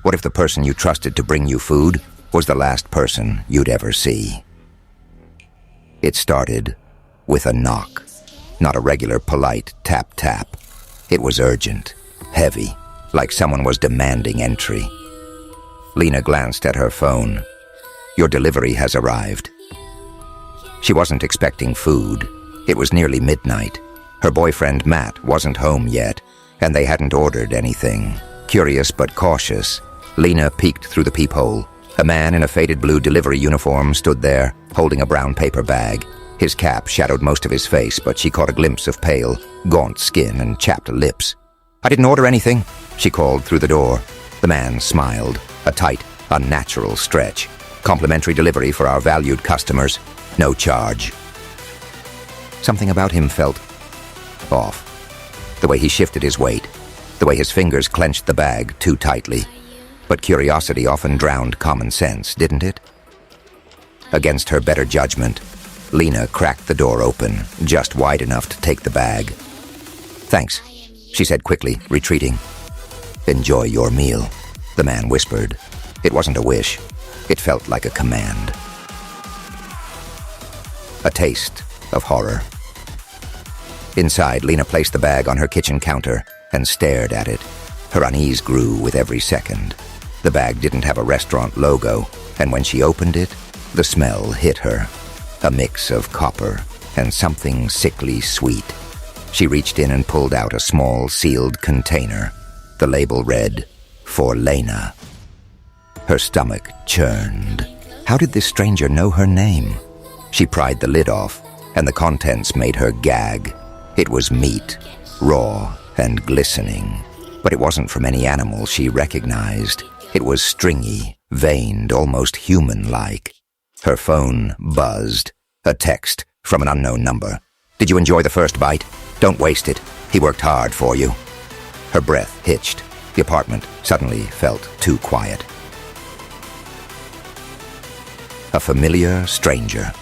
What if the person you trusted to bring you food was the last person you'd ever see? It started with a knock. Not a regular polite tap-tap. It was urgent, heavy, like someone was demanding entry. Lena glanced at her phone. "Your delivery has arrived." She wasn't expecting food. It was nearly midnight. Her boyfriend Matt wasn't home yet, and they hadn't ordered anything. Curious but cautious, Lena peeked through the peephole. A man in a faded blue delivery uniform stood there, holding a brown paper bag. His cap shadowed most of his face, but she caught a glimpse of pale, gaunt skin and chapped lips. "I didn't order anything," she called through the door. The man smiled, a tight, unnatural stretch. "Complimentary delivery for our valued customers. No charge." Something about him felt off. The way he shifted his weight, the way his fingers clenched the bag too tightly. But curiosity often drowned common sense, didn't it? Against her better judgment, Lena cracked the door open, just wide enough to take the bag. "Thanks," she said quickly, retreating. "Enjoy your meal," the man whispered. It wasn't a wish. It felt like a command. A taste of horror. Inside, Lena placed the bag on her kitchen counter and stared at it. Her unease grew with every second. The bag didn't have a restaurant logo, and when she opened it, the smell hit her. A mix of copper and something sickly sweet. She reached in and pulled out a small sealed container. The label read, "For Lena." Her stomach churned. How did this stranger know her name? She pried the lid off, and the contents made her gag. It was meat, raw and glistening. But it wasn't from any animal she recognized. It was stringy, veined, almost human-like. Her phone buzzed. A text from an unknown number. "Did you enjoy the first bite? Don't waste it. He worked hard for you." Her breath hitched. The apartment suddenly felt too quiet. A familiar stranger.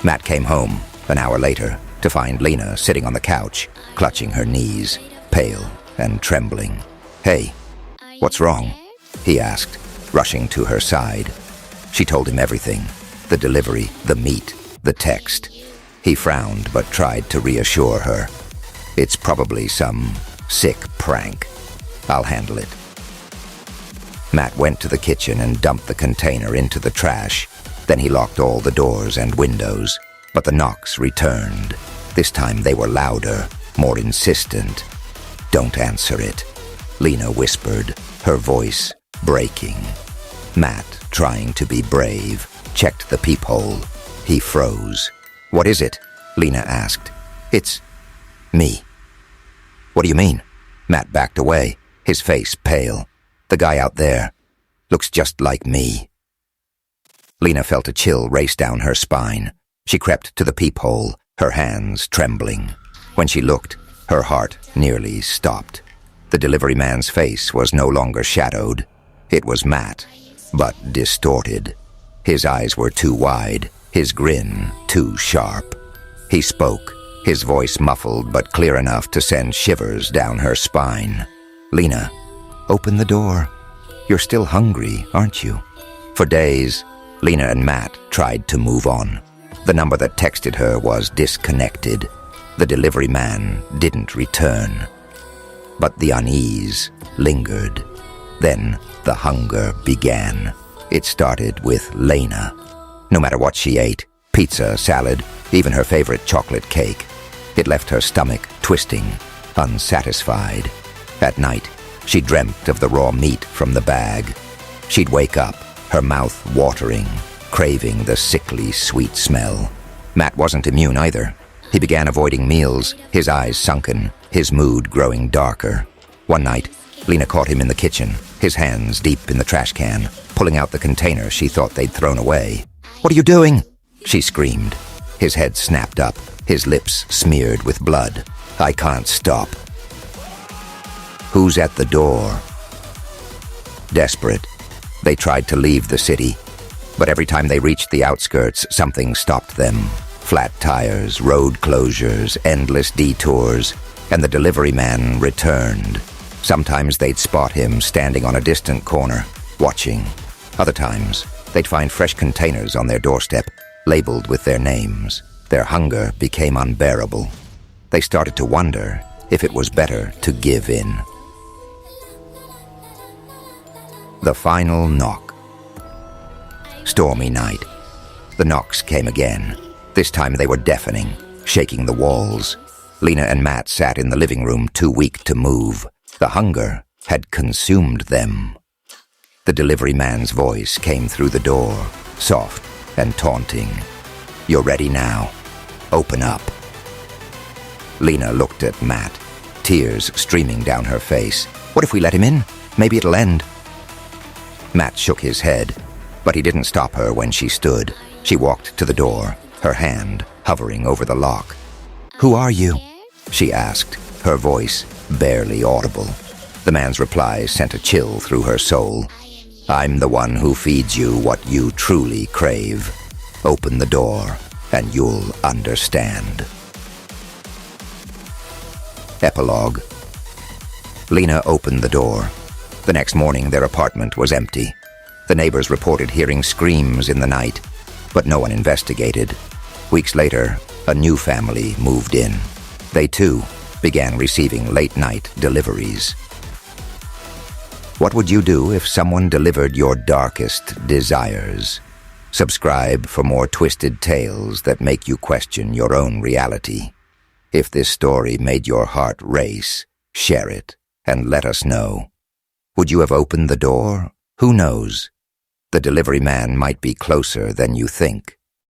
Matt came home an hour later to find Lena sitting on the couch, clutching her knees, pale and trembling. "Hey, what's wrong?" he asked, rushing to her side. She told him everything. The delivery, the meat, the text. He frowned but tried to reassure her. "It's probably some sick prank. I'll handle it." Matt went to the kitchen and dumped the container into the trash. Then he locked all the doors and windows. But the knocks returned. This time they were louder, more insistent. "Don't answer it," Lena whispered, her voice breaking. Matt, trying to be brave, checked the peephole. He froze. "What is it?" Lena asked. "It's me." "What do you mean?" Matt backed away, his face pale. "The guy out there looks just like me." Lena felt a chill race down her spine. She crept to the peephole, her hands trembling. When she looked, her heart nearly stopped. The delivery man's face was no longer shadowed. It was Matt, but distorted. His eyes were too wide, his grin too sharp. He spoke, his voice muffled but clear enough to send shivers down her spine. "Lena, open the door. You're still hungry, aren't you?" For days, Lena and Matt tried to move on. The number that texted her was disconnected. The delivery man didn't return. But the unease lingered. Then the hunger began. It started with Lena. No matter what she ate, pizza, salad, even her favorite chocolate cake, it left her stomach twisting, unsatisfied. At night, she dreamt of the raw meat from the bag. She'd wake up, her mouth watering, craving the sickly sweet smell. Matt wasn't immune either. He began avoiding meals, his eyes sunken, his mood growing darker. One night, Lena caught him in the kitchen, his hands deep in the trash can, pulling out the container she thought they'd thrown away. "What are you doing?" she screamed. His head snapped up, his lips smeared with blood. "I can't stop." "Who's at the door?" Desperate, they tried to leave the city, but every time they reached the outskirts, something stopped them. Flat tires, road closures, endless detours, and the delivery man returned. Sometimes they'd spot him standing on a distant corner, watching. Other times, they'd find fresh containers on their doorstep, labeled with their names. Their hunger became unbearable. They started to wonder if it was better to give in. The final knock. Stormy night. The knocks came again. This time they were deafening, shaking the walls. Lena and Matt sat in the living room, too weak to move. The hunger had consumed them. The delivery man's voice came through the door, soft and taunting. "You're ready now. Open up." Lena looked at Matt, tears streaming down her face. "What if we let him in? Maybe it'll end." Matt shook his head, but he didn't stop her when she stood. She walked to the door, her hand hovering over the lock. "Who are you?" she asked, her voice barely audible. The man's reply sent a chill through her soul. "I'm the one who feeds you what you truly crave. Open the door, and you'll understand." Epilogue. Lena opened the door. The next morning, their apartment was empty. The neighbors reported hearing screams in the night, but no one investigated. Weeks later, a new family moved in. They, too, began receiving late-night deliveries. What would you do if someone delivered your darkest desires? Subscribe for more twisted tales that make you question your own reality. If this story made your heart race, share it and let us know. Would you have opened the door? Who knows? The delivery man might be closer than you think.